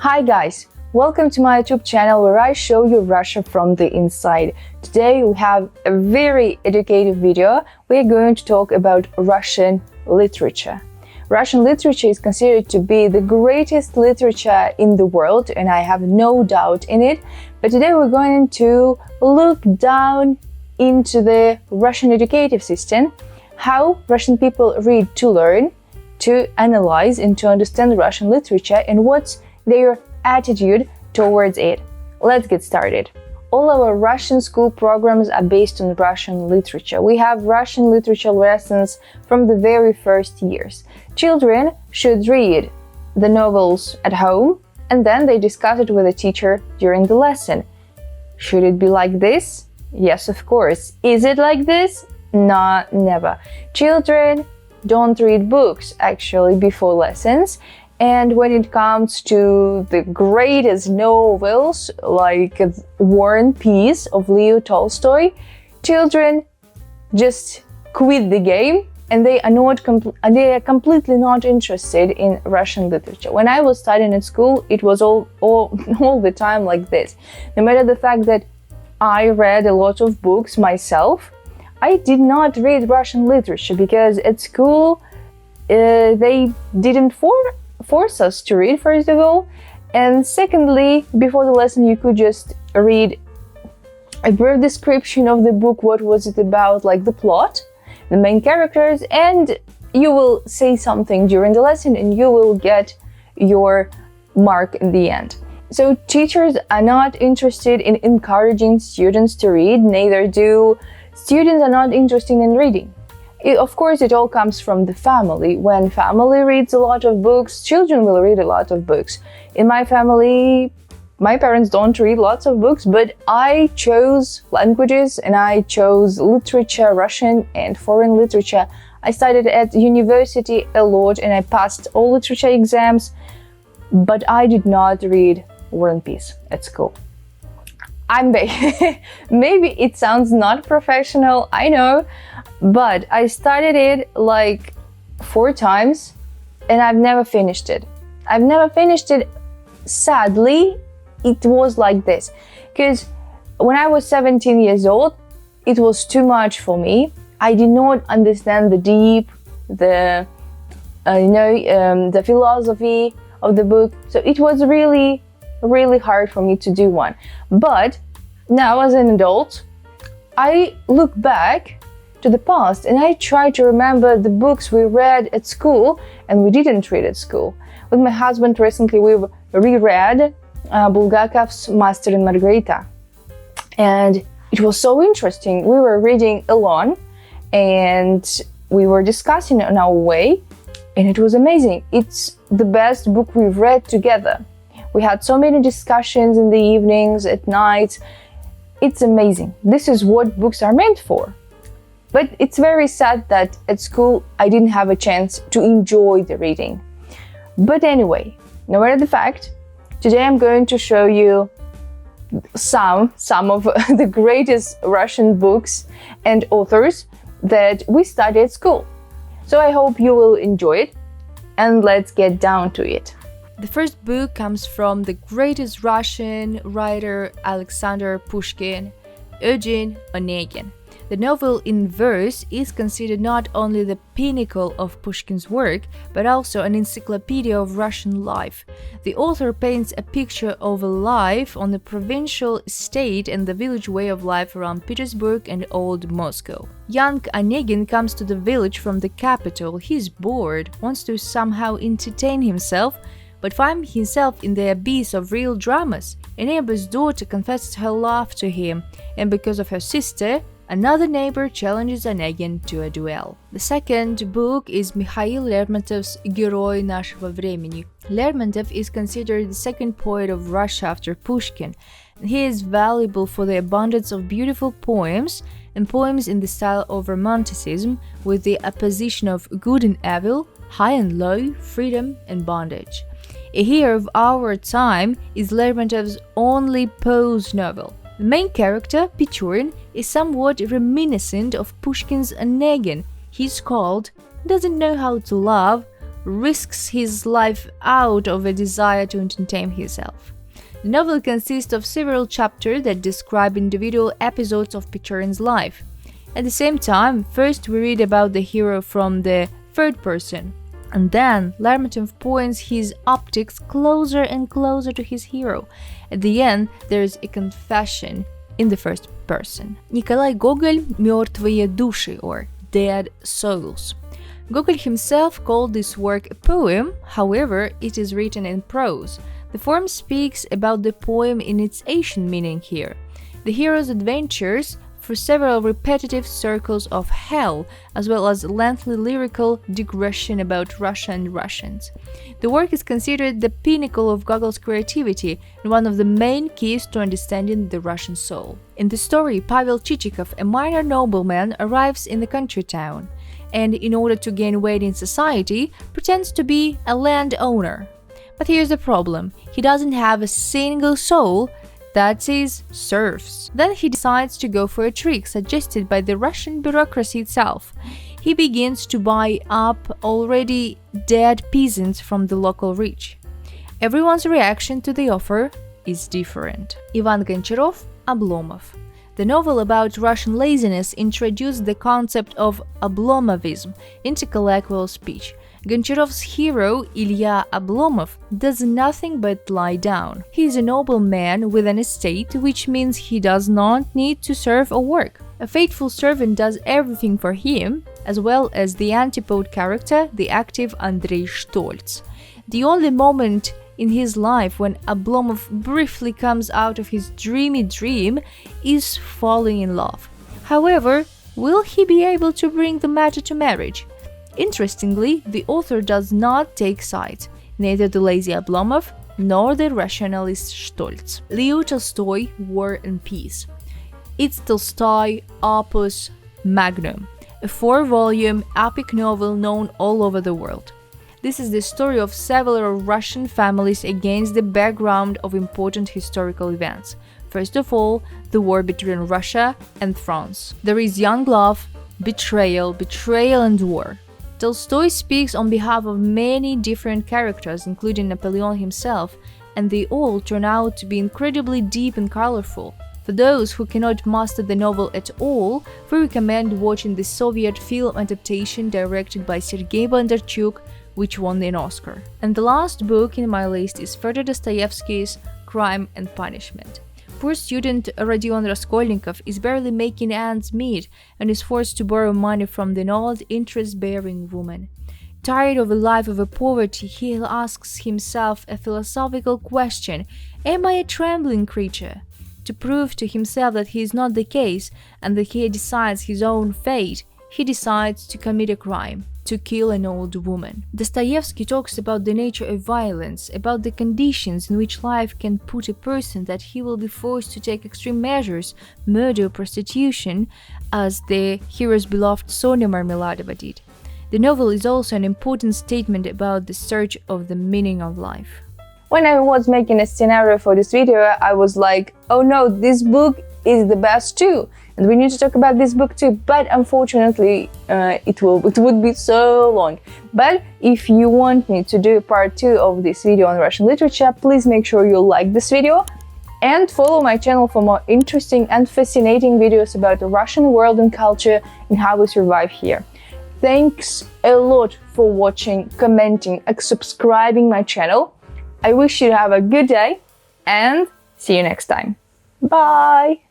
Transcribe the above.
Hi guys, welcome to my YouTube channel where I show you Russia from the inside. Today we have a very educative video. We're going to talk about Russian literature. Russian literature is considered to be the greatest literature in the world, and I have no doubt in it. But today we're going to look down into the Russian educative system, how Russian people read to learn, to analyze and to understand Russian literature, and what's their attitude towards it. Let's get started. All our Russian school programs are based on Russian literature. We have Russian literature lessons from the very first years. Children should read the novels at home and then they discuss it with a teacher during the lesson. Should it be like this? Yes, of course. Is it like this? No, never. Children don't read books actually before lessons. And when it comes to the greatest novels like War and Peace of Leo Tolstoy, children just quit the game and they are completely not interested in Russian literature. When I was studying at school, it was all the time like this. No matter the fact that I read a lot of books myself, I did not read Russian literature because at school they didn't force us to read, first of all, and secondly, before the lesson you could just read a brief description of the book, what was it about, like the plot, the main characters, and you will say something during the lesson and you will get your mark in the end. So teachers are not interested in encouraging students to read, neither do students are not interested in reading. Of course, it all comes from the family. When family reads a lot of books, children will read a lot of books. In my family, my parents don't read lots of books, but I chose languages and I chose literature, Russian and foreign literature. I studied at university a lot and I passed all literature exams, but I did not read War and Peace at school. Maybe it sounds not professional, I know, but I started it like 4 times and I've never finished it. Sadly, it was like this. Because when I was 17 years old, it was too much for me. I did not understand the philosophy of the book. So it was really hard for me to do one. But now as an adult, I look back to the past and I try to remember the books we read at school and we didn't read at school. With my husband recently we reread Bulgakov's Master and Margarita, and it was so interesting. We were reading alone and we were discussing in our way, and it was amazing. It's the best book we've read together. We had so many discussions in the evenings, at night. It's amazing. This is what books are meant for. But it's very sad that at school I didn't have a chance to enjoy the reading. But anyway, no matter the fact, today I'm going to show you some of the greatest Russian books and authors that we studied at school. So I hope you will enjoy it, and let's get down to it. The first book comes from the greatest Russian writer Alexander Pushkin, Eugene, Onegin. The novel in verse is considered not only the pinnacle of Pushkin's work, but also an encyclopedia of Russian life. The author paints a picture of a life on the provincial estate and the village way of life around Petersburg and Old Moscow. Young Onegin comes to the village from the capital. He's bored, wants to somehow entertain himself, but finds himself in the abyss of real dramas. A neighbor's daughter confesses her love to him, and because of her sister, another neighbor challenges Onegin to a duel. The second book is Mikhail Lermontov's Герой нашего времени. Lermontov is considered the second poet of Russia after Pushkin. He is valuable for the abundance of beautiful poems and poems in the style of Romanticism, with the opposition of good and evil, high and low, freedom and bondage. A Hero of Our Time is Lermontov's only prose novel. The main character, Pechorin, is somewhat reminiscent of Pushkin's Onegin. He's cold, doesn't know how to love, risks his life out of a desire to entertain himself. The novel consists of several chapters that describe individual episodes of Pechorin's life. At the same time, first we read about the hero from the third person, and then Lermontov points his optics closer and closer to his hero. At the end, there is a confession in the first person. Nikolai Gogol «Мертвые души» or «Dead Souls». Gogol himself called this work a poem, however, it is written in prose. The form speaks about the poem in its ancient meaning here. The hero's adventures through several repetitive circles of hell, as well as lengthy lyrical digression about Russia and Russians. The work is considered the pinnacle of Gogol's creativity and one of the main keys to understanding the Russian soul. In the story, Pavel Chichikov, a minor nobleman, arrives in the country town, and in order to gain weight in society, pretends to be a landowner. But here's the problem: he doesn't have a single soul, that is, serfs. Then he decides to go for a trick suggested by the Russian bureaucracy itself. He begins to buy up already dead peasants from the local rich. Everyone's reaction to the offer is different. Ivan Goncharov, Oblomov. The novel about Russian laziness introduced the concept of Oblomovism into colloquial speech. Goncharov's hero, Ilya Oblomov, does nothing but lie down. He is a noble man with an estate, which means he does not need to serve or work. A faithful servant does everything for him, as well as the antipode character, the active Andrei Stoltz. The only moment in his life when Oblomov briefly comes out of his dreamy dream is falling in love. However, will he be able to bring the matter to marriage? Interestingly, the author does not take sides, neither the lazy Oblomov nor the rationalist Stoltz. Leo Tolstoy, War and Peace. It's Tolstoy opus magnum, a 4-volume epic novel known all over the world. This is the story of several Russian families against the background of important historical events. First of all, the war between Russia and France. There is young love, betrayal and war. Tolstoy speaks on behalf of many different characters, including Napoleon himself, and they all turn out to be incredibly deep and colorful. For those who cannot master the novel at all, we recommend watching the Soviet film adaptation directed by Sergei Bondarchuk, which won an Oscar. And the last book in my list is Fyodor Dostoevsky's Crime and Punishment. Poor student Rodion Raskolnikov is barely making ends meet and is forced to borrow money from an old, interest-bearing woman. Tired of a life of poverty, he asks himself a philosophical question: am I a trembling creature? To prove to himself that he is not the case and that he decides his own fate, he decides to commit a crime, to kill an old woman. Dostoevsky talks about the nature of violence, about the conditions in which life can put a person that he will be forced to take extreme measures, murder or prostitution, as the hero's beloved Sonia Marmeladova did. The novel is also an important statement about the search of the meaning of life. When I was making a scenario for this video, I was like, oh no, this book is the best too, and we need to talk about this book too, but unfortunately it would be so long. But if you want me to do a part 2 of this video on Russian literature, please make sure you like this video and follow my channel for more interesting and fascinating videos about the Russian world and culture and how we survive here. Thanks a lot for watching, commenting and subscribing my channel. I wish you to have a good day and see you next time. Bye!